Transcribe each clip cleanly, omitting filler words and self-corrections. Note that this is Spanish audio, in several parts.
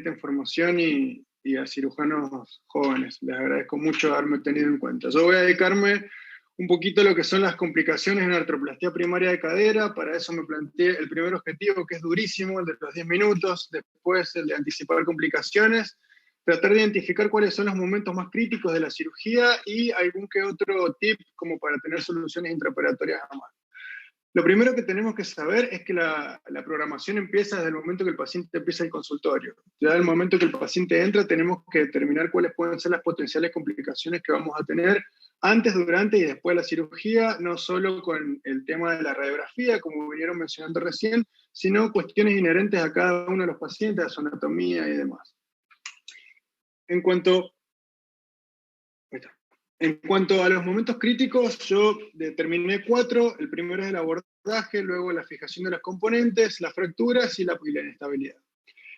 información y a cirujanos jóvenes. Les agradezco mucho haberme tenido en cuenta. Yo voy a dedicarme un poquito a lo que son las complicaciones en artroplastía primaria de cadera. Para eso me planteé el primer objetivo, que es durísimo, el de los 10 minutos, después el de anticipar complicaciones, tratar de identificar cuáles son los momentos más críticos de la cirugía y algún que otro tip como para tener soluciones intraoperatorias a mano. Lo primero que tenemos que saber es que la programación empieza desde el momento que el paciente empieza el consultorio. Ya desde el momento que el paciente entra, tenemos que determinar cuáles pueden ser las potenciales complicaciones que vamos a tener antes, durante y después de la cirugía, no solo con el tema de la radiografía, como vinieron mencionando recién, sino cuestiones inherentes a cada uno de los pacientes, a su anatomía y demás. En cuanto a los momentos críticos, yo determiné 4. El primero es el abordaje, luego la fijación de los componentes, las fracturas y la inestabilidad.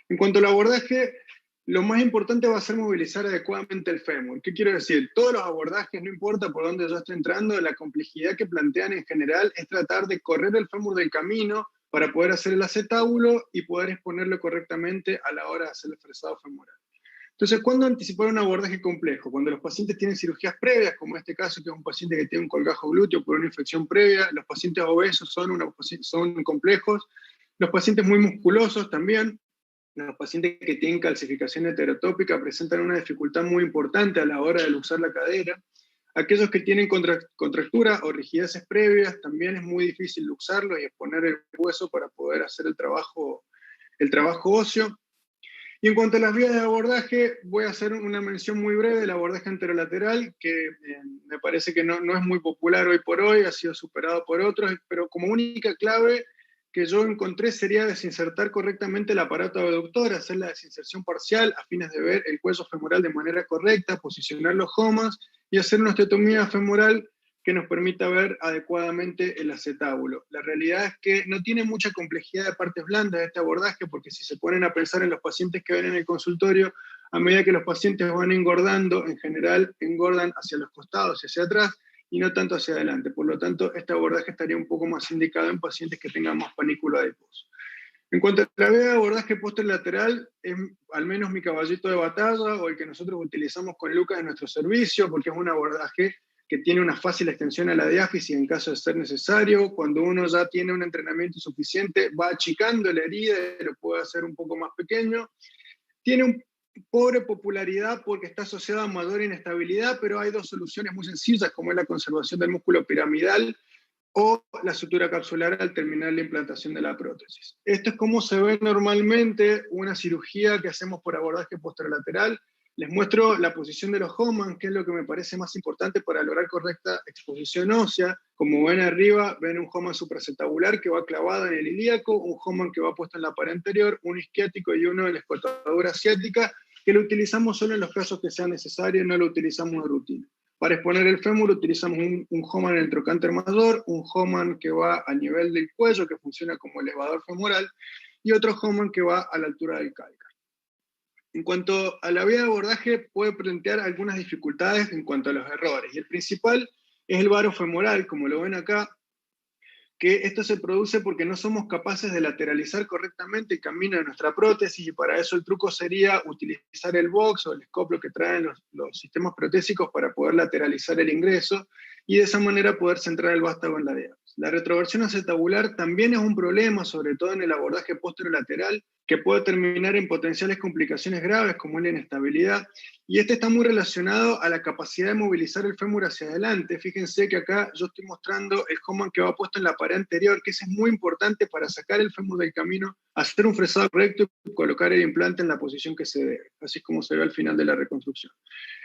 En cuanto al abordaje, lo más importante va a ser movilizar adecuadamente el fémur. ¿Qué quiero decir? Todos los abordajes, no importa por dónde yo esté entrando, la complejidad que plantean en general es tratar de correr el fémur del camino para poder hacer el acetábulo y poder exponerlo correctamente a la hora de hacer el fresado femoral. Entonces, ¿cuándo anticipar un abordaje complejo? Cuando los pacientes tienen cirugías previas, como en este caso, que es un paciente que tiene un colgajo glúteo por una infección previa, los pacientes obesos son complejos, los pacientes muy musculosos también, los pacientes que tienen calcificación heterotópica presentan una dificultad muy importante a la hora de luxar la cadera, aquellos que tienen contractura o rigideces previas, también es muy difícil luxarlo y exponer el hueso para poder hacer el trabajo óseo. Y en cuanto a las vías de abordaje, voy a hacer una mención muy breve del abordaje anterolateral, que me parece que no es muy popular hoy por hoy, ha sido superado por otros, pero como única clave que yo encontré sería desinsertar correctamente el aparato abductor, hacer la desinserción parcial a fines de ver el cuello femoral de manera correcta, posicionar los homas y hacer una osteotomía femoral que nos permita ver adecuadamente el acetábulo. La realidad es que no tiene mucha complejidad de partes blandas de este abordaje, porque si se ponen a pensar en los pacientes que ven en el consultorio, a medida que los pacientes van engordando, en general engordan hacia los costados y hacia atrás, y no tanto hacia adelante. Por lo tanto, este abordaje estaría un poco más indicado en pacientes que tengan más panículo adiposo. En cuanto a la vía de abordaje posterolateral, es al menos mi caballito de batalla, o el que nosotros utilizamos con Lucas en nuestro servicio, porque es un abordaje que tiene una fácil extensión a la diáfisis en caso de ser necesario. Cuando uno ya tiene un entrenamiento suficiente, va achicando la herida y lo puede hacer un poco más pequeño. Tiene una pobre popularidad porque está asociada a mayor inestabilidad, pero hay 2 soluciones muy sencillas, como es la conservación del músculo piramidal o la sutura capsular al terminar la implantación de la prótesis. Esto es como se ve normalmente una cirugía que hacemos por abordaje posterolateral. Les muestro la posición de los Hohmann, que es lo que me parece más importante para lograr correcta exposición ósea. Como ven arriba, ven un Hohmann supracetabular que va clavado en el ilíaco, un Hohmann que va puesto en la pared anterior, un isquiático y uno en la escotadura asiática, que lo utilizamos solo en los casos que sean necesarios, no lo utilizamos de rutina. Para exponer el fémur utilizamos un Hohmann en el trocánter mayor, un Hohmann que va a nivel del cuello, que funciona como elevador femoral, y otro Hohmann que va a la altura del cálcar. En cuanto a la vía de abordaje, puede plantear algunas dificultades en cuanto a los errores. Y el principal es el varo femoral, como lo ven acá, que esto se produce porque no somos capaces de lateralizar correctamente el camino de nuestra prótesis, y para eso el truco sería utilizar el box o el escoplo que traen los sistemas protésicos para poder lateralizar el ingreso y de esa manera poder centrar el vástago en la diáfisis. La retroversión acetabular también es un problema, sobre todo en el abordaje posterolateral, que puede terminar en potenciales complicaciones graves como la inestabilidad, y este está muy relacionado a la capacidad de movilizar el fémur hacia adelante. Fíjense que acá yo estoy mostrando el Hohmann que va puesto en la pared anterior, que ese es muy importante para sacar el fémur del camino, hacer un fresado correcto y colocar el implante en la posición que se debe, así es como se ve al final de la reconstrucción.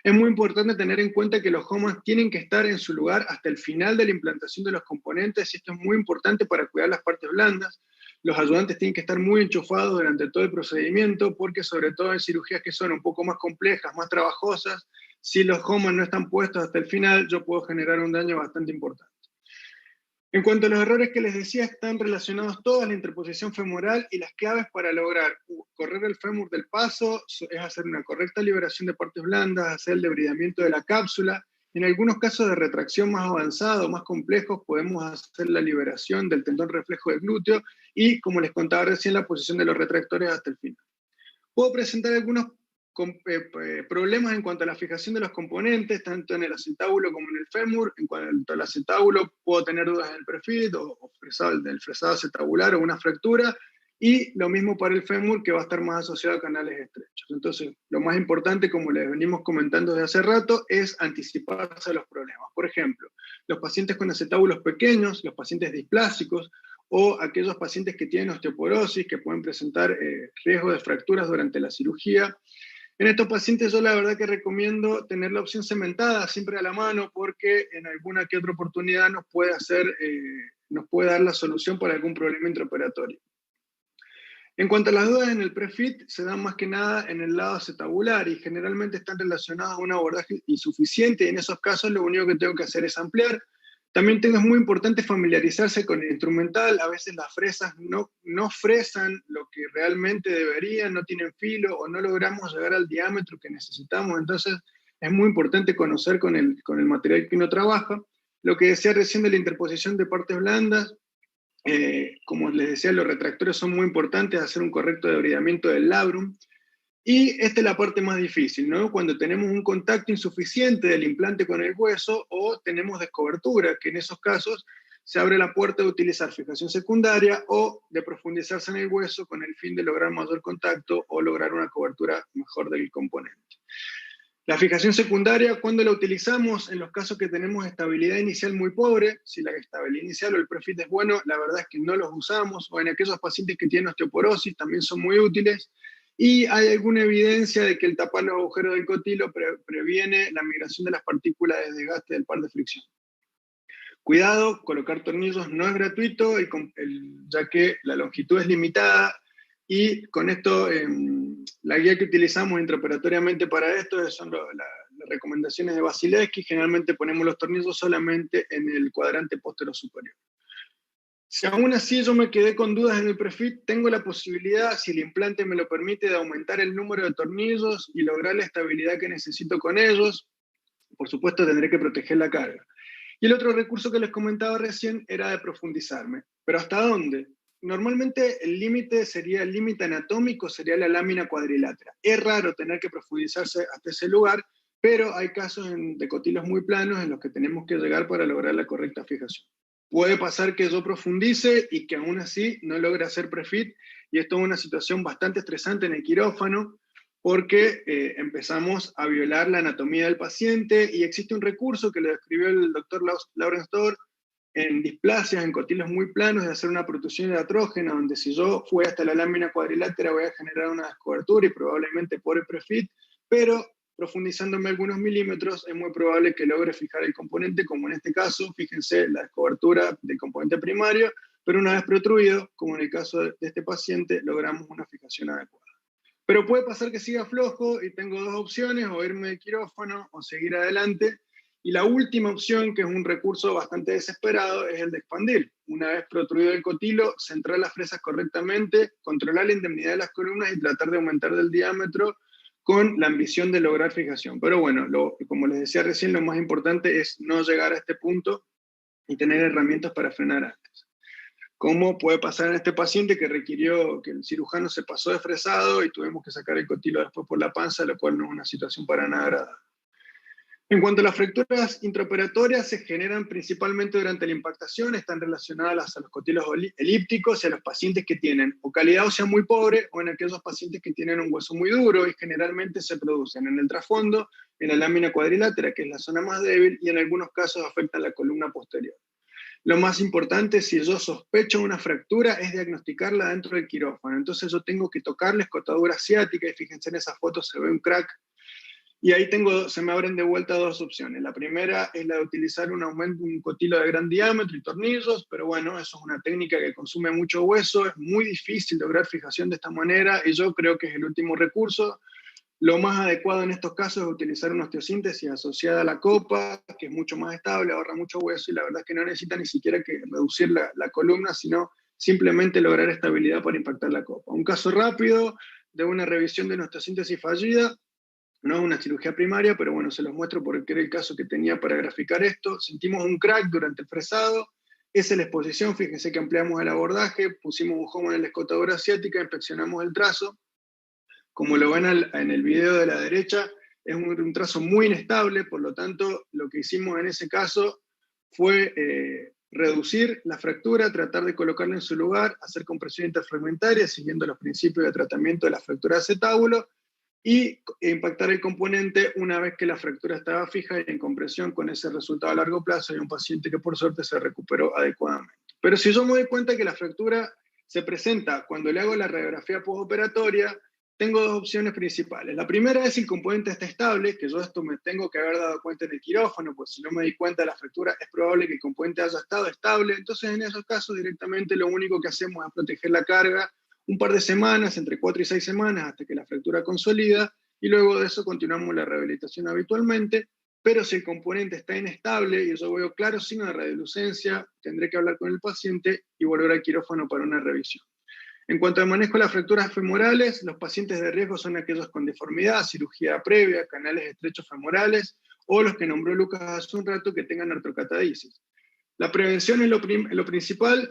Es muy importante tener en cuenta que los Hohmann tienen que estar en su lugar hasta el final de la implantación de los componentes, y esto es muy importante para cuidar las partes blandas. Los ayudantes tienen que estar muy enchufados durante todo el procedimiento, porque sobre todo en cirugías que son un poco más complejas, más trabajosas, si los Hohmann no están puestos hasta el final, yo puedo generar un daño bastante importante. En cuanto a los errores que les decía, están relacionados todos a la interposición femoral, y las claves para lograr correr el fémur del paso es hacer una correcta liberación de partes blandas, hacer el debridamiento de la cápsula. En algunos casos de retracción más avanzado, más complejos, podemos hacer la liberación del tendón reflejo del glúteo y, como les contaba recién, la posición de los retractores hasta el final. puedo presentar algunos problemas en cuanto a la fijación de los componentes, tanto en el acetábulo como en el fémur. En cuanto al acetábulo, puedo tener dudas en el prefit o del fresado acetabular o una fractura, y lo mismo para el fémur, que va a estar más asociado a canales estrechos. Entonces, lo más importante, como les venimos comentando desde hace rato, es anticiparse a los problemas. Por ejemplo, los pacientes con acetábulos pequeños, los pacientes displásicos, o aquellos pacientes que tienen osteoporosis, que pueden presentar riesgo de fracturas durante la cirugía. En estos pacientes yo la verdad que recomiendo tener la opción cementada siempre a la mano, porque en alguna que otra oportunidad nos puede dar la solución para algún problema intraoperatorio. En cuanto a las dudas en el prefit, se dan más que nada en el lado acetabular y generalmente están relacionadas a un abordaje insuficiente, y en esos casos lo único que tengo que hacer es ampliar. También es muy importante familiarizarse con el instrumental. A veces las fresas no fresan lo que realmente deberían, no tienen filo o no logramos llegar al diámetro que necesitamos. Entonces es muy importante conocer con el material que uno trabaja. Lo que decía recién de la interposición de partes blandas, como les decía, los retractores son muy importantes, hacer un correcto debridamiento del labrum. Y esta es la parte más difícil, ¿no? Cuando tenemos un contacto insuficiente del implante con el hueso o tenemos descobertura, que en esos casos se abre la puerta de utilizar fijación secundaria o de profundizarse en el hueso con el fin de lograr mayor contacto o lograr una cobertura mejor del componente. La fijación secundaria, ¿cuándo la utilizamos? En los casos que tenemos estabilidad inicial muy pobre. Si la estabilidad inicial o el prefit es bueno, la verdad es que no los usamos. O en aquellos pacientes que tienen osteoporosis también son muy útiles. Y hay alguna evidencia de que el tapar los agujeros del cotilo previene la migración de las partículas de desgaste del par de fricción. Cuidado, colocar tornillos no es gratuito, ya que la longitud es limitada, y con esto la guía que utilizamos intraoperatoriamente para esto son las recomendaciones de Vasilevsky. Generalmente ponemos los tornillos solamente en el cuadrante postero superior. Si aún así yo me quedé con dudas en el prefit, tengo la posibilidad, si el implante me lo permite, de aumentar el número de tornillos y lograr la estabilidad que necesito con ellos. Por supuesto, tendré que proteger la carga. Y el otro recurso que les comentaba recién era de profundizarme. ¿Pero hasta dónde? Normalmente el límite anatómico sería la lámina cuadrilátera. Es raro tener que profundizarse hasta ese lugar, pero hay casos de cotilos muy planos en los que tenemos que llegar para lograr la correcta fijación. Puede pasar que yo profundice y que aún así no logre hacer prefit, y esto es una situación bastante estresante en el quirófano, porque empezamos a violar la anatomía del paciente, y existe un recurso que lo describió el doctor Lawrence Dohr en displasias, en cotilos muy planos, de hacer una protrusión hiatrógena, donde si yo fui hasta la lámina cuadrilátera voy a generar una descobertura y probablemente por el prefit, pero profundizándome algunos milímetros es muy probable que logre fijar el componente, como en este caso, fíjense la descobertura del componente primario, pero una vez protruido, como en el caso de este paciente, logramos una fijación adecuada. Pero puede pasar que siga flojo y tengo dos opciones: o irme de quirófano o seguir adelante. Y la última opción, que es un recurso bastante desesperado, es el de expandir. Una vez protruido el cotilo, centrar las fresas correctamente, controlar la indemnidad de las columnas y tratar de aumentar el diámetro con la ambición de lograr fijación. Pero bueno, como les decía recién, lo más importante es no llegar a este punto y tener herramientas para frenar antes. ¿Cómo puede pasar en este paciente que requirió que el cirujano se pasó de fresado y tuvimos que sacar el cotilo después por la panza, lo cual no es una situación para nada agradable? En cuanto a las fracturas intraoperatorias, se generan principalmente durante la impactación, están relacionadas a los cotilos elípticos y a los pacientes que tienen o calidad ósea muy pobre, o en aquellos pacientes que tienen un hueso muy duro, y generalmente se producen en el trasfondo, en la lámina cuadrilátera, que es la zona más débil, y en algunos casos afectan la columna posterior. Lo más importante, si yo sospecho una fractura, es diagnosticarla dentro del quirófano. Entonces yo tengo que tocar la escotadura asiática, y fíjense en esa foto, se ve un crack. Y ahí se me abren de vuelta dos opciones. La primera es la de utilizar un cotilo de gran diámetro y tornillos, pero bueno, eso es una técnica que consume mucho hueso, es muy difícil lograr fijación de esta manera, y yo creo que es el último recurso. Lo más adecuado en estos casos es utilizar una osteosíntesis asociada a la copa, que es mucho más estable, ahorra mucho hueso, y la verdad es que no necesita ni siquiera que reducir la columna, sino simplemente lograr estabilidad para impactar la copa. Un caso rápido de una revisión de una osteosíntesis fallida. No es una cirugía primaria, pero bueno, se los muestro porque era el caso que tenía para graficar esto. Sentimos un crack durante el fresado. Esa es la exposición. Fíjense que ampliamos el abordaje, pusimos un homo en la escotadura asiática, inspeccionamos el trazo. Como lo ven en el video de la derecha, es un trazo muy inestable, por lo tanto, lo que hicimos en ese caso fue reducir la fractura, tratar de colocarla en su lugar, hacer compresión interfragmentaria, siguiendo los principios de tratamiento de la fractura de acetábulo, y impactar el componente una vez que la fractura estaba fija y en compresión. Con ese resultado a largo plazo, hay un paciente que por suerte se recuperó adecuadamente. Pero si yo me doy cuenta que la fractura se presenta cuando le hago la radiografía postoperatoria, tengo dos opciones principales. La primera es si el componente está estable, que yo esto me tengo que haber dado cuenta en el quirófano, pues si no me di cuenta de la fractura, es probable que el componente haya estado estable. Entonces, en esos casos, directamente lo único que hacemos es proteger la carga un par de semanas, entre 4 y 6 semanas, hasta que la fractura consolida, y luego de eso continuamos la rehabilitación habitualmente. Pero si el componente está inestable y yo veo claros signos de radiolucencia, tendré que hablar con el paciente y volver al quirófano para una revisión. En cuanto al manejo de las fracturas femorales, los pacientes de riesgo son aquellos con deformidad, cirugía previa, canales estrechos femorales, o los que nombró Lucas hace un rato que tengan artrocatadisis. La prevención es lo principal,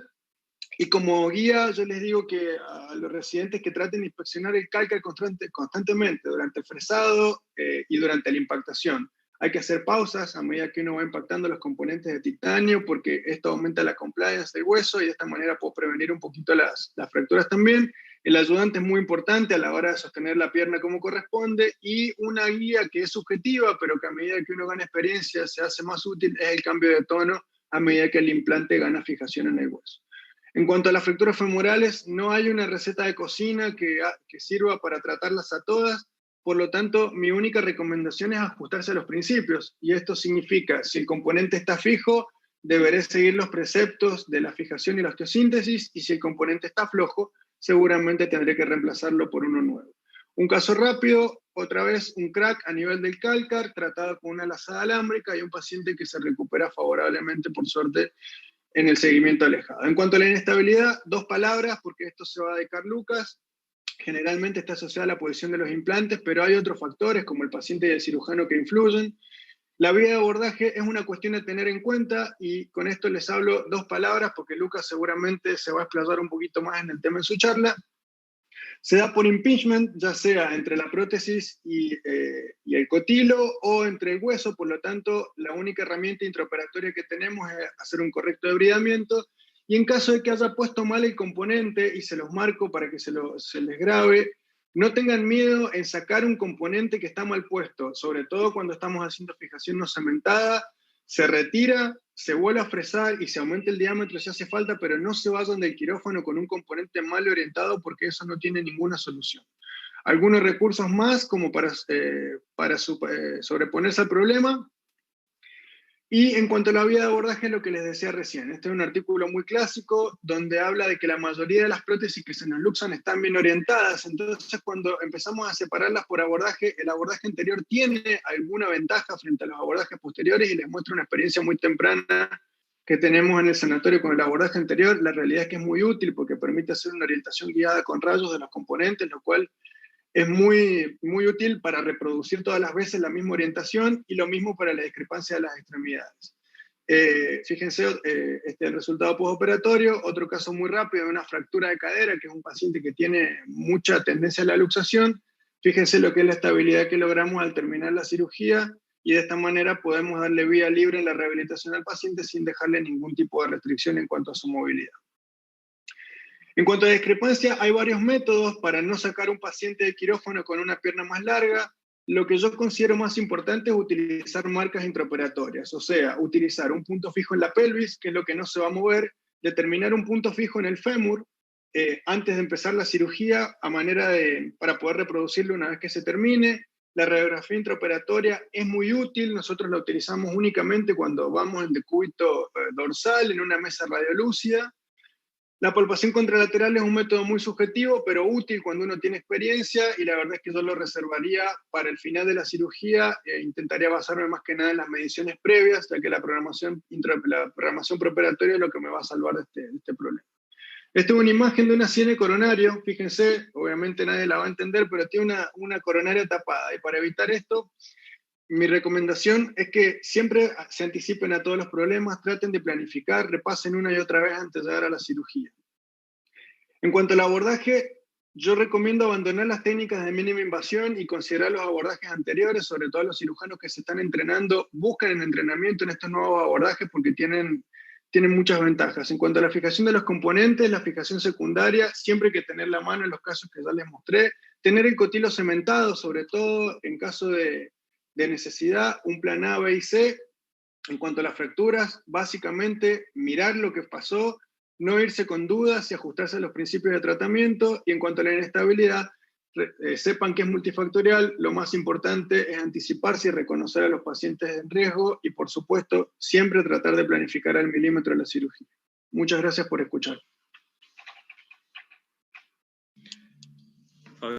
y como guía yo les digo que a los residentes que traten de inspeccionar el cálcar constantemente durante el fresado y durante la impactación. Hay que hacer pausas a medida que uno va impactando los componentes de titanio, porque esto aumenta la compliance del hueso y de esta manera puedo prevenir un poquito las fracturas también. El ayudante es muy importante a la hora de sostener la pierna como corresponde, y una guía que es subjetiva, pero que a medida que uno gana experiencia se hace más útil, es el cambio de tono a medida que el implante gana fijación en el hueso. En cuanto a las fracturas femorales, no hay una receta de cocina que sirva para tratarlas a todas. Por lo tanto, mi única recomendación es ajustarse a los principios, y esto significa, si el componente está fijo, deberé seguir los preceptos de la fijación y la osteosíntesis, y si el componente está flojo, seguramente tendré que reemplazarlo por uno nuevo. Un caso rápido, otra vez un crack a nivel del cálcar, tratado con una lazada alámbrica, y un paciente que se recupera favorablemente, por suerte, en el seguimiento alejado. En cuanto a la inestabilidad, dos palabras, porque esto se va a dedicar Lucas. Generalmente está asociada a la posición de los implantes, pero hay otros factores, como el paciente y el cirujano, que influyen. La vía de abordaje es una cuestión a tener en cuenta, y con esto les hablo dos palabras, porque Lucas seguramente se va a explayar un poquito más en el tema en su charla. Se da por impingement, ya sea entre la prótesis y el cotilo, o entre el hueso. Por lo tanto, la única herramienta intraoperatoria que tenemos es hacer un correcto debridamiento, y en caso de que haya puesto mal el componente, y se los marco para que se les grabe, no tengan miedo en sacar un componente que está mal puesto, sobre todo cuando estamos haciendo fijación no cementada. Se retira, se vuelve a fresar y se aumenta el diámetro si hace falta, pero no se vayan del quirófano con un componente mal orientado, porque eso no tiene ninguna solución. Algunos recursos más como para sobreponerse al problema. Y en cuanto a la vía de abordaje, lo que les decía recién, este es un artículo muy clásico donde habla de que la mayoría de las prótesis que se nos luxan están bien orientadas. Entonces, cuando empezamos a separarlas por abordaje, el abordaje anterior tiene alguna ventaja frente a los abordajes posteriores, y les muestro una experiencia muy temprana que tenemos en el sanatorio con el abordaje anterior. La realidad es que es muy útil porque permite hacer una orientación guiada con rayos de los componentes, lo cual es muy, muy útil para reproducir todas las veces la misma orientación, y lo mismo para la discrepancia de las extremidades. Fíjense el resultado postoperatorio, otro caso muy rápido de una fractura de cadera, que es un paciente que tiene mucha tendencia a la luxación. Fíjense lo que es la estabilidad que logramos al terminar la cirugía, y de esta manera podemos darle vía libre en la rehabilitación al paciente sin dejarle ningún tipo de restricción en cuanto a su movilidad. En cuanto a discrepancia, hay varios métodos para no sacar un paciente de quirófano con una pierna más larga. Lo que yo considero más importante es utilizar marcas intraoperatorias, o sea, utilizar un punto fijo en la pelvis, que es lo que no se va a mover, determinar un punto fijo en el fémur antes de empezar la cirugía, para poder reproducirlo una vez que se termine. La radiografía intraoperatoria es muy útil, nosotros la utilizamos únicamente cuando vamos en decúbito dorsal, en una mesa radiolúcida. La palpación contralateral es un método muy subjetivo, pero útil cuando uno tiene experiencia, y la verdad es que yo lo reservaría para el final de la cirugía. Intentaría basarme más que nada en las mediciones previas, ya que la programación preoperatoria es lo que me va a salvar de este problema. Esta es una imagen de una siene coronario. Fíjense, obviamente nadie la va a entender, pero tiene una coronaria tapada, y para evitar esto, mi recomendación es que siempre se anticipen a todos los problemas, traten de planificar, repasen una y otra vez antes de llegar a la cirugía. En cuanto al abordaje, Yo recomiendo abandonar las técnicas de mínima invasión y considerar los abordajes anteriores, sobre todo los cirujanos que se están entrenando, buscan el entrenamiento en estos nuevos abordajes porque tienen muchas ventajas. En cuanto a la fijación de los componentes, la fijación secundaria, siempre hay que tener la mano en los casos que ya les mostré, tener el cotilo cementado, sobre todo en caso de necesidad, un plan A, B y C. En cuanto a las fracturas, básicamente mirar lo que pasó, no irse con dudas y ajustarse a los principios de tratamiento. Y en cuanto a la inestabilidad, sepan que es multifactorial, lo más importante es anticiparse y reconocer a los pacientes en riesgo y, por supuesto, siempre tratar de planificar al milímetro la cirugía. Muchas gracias por escuchar.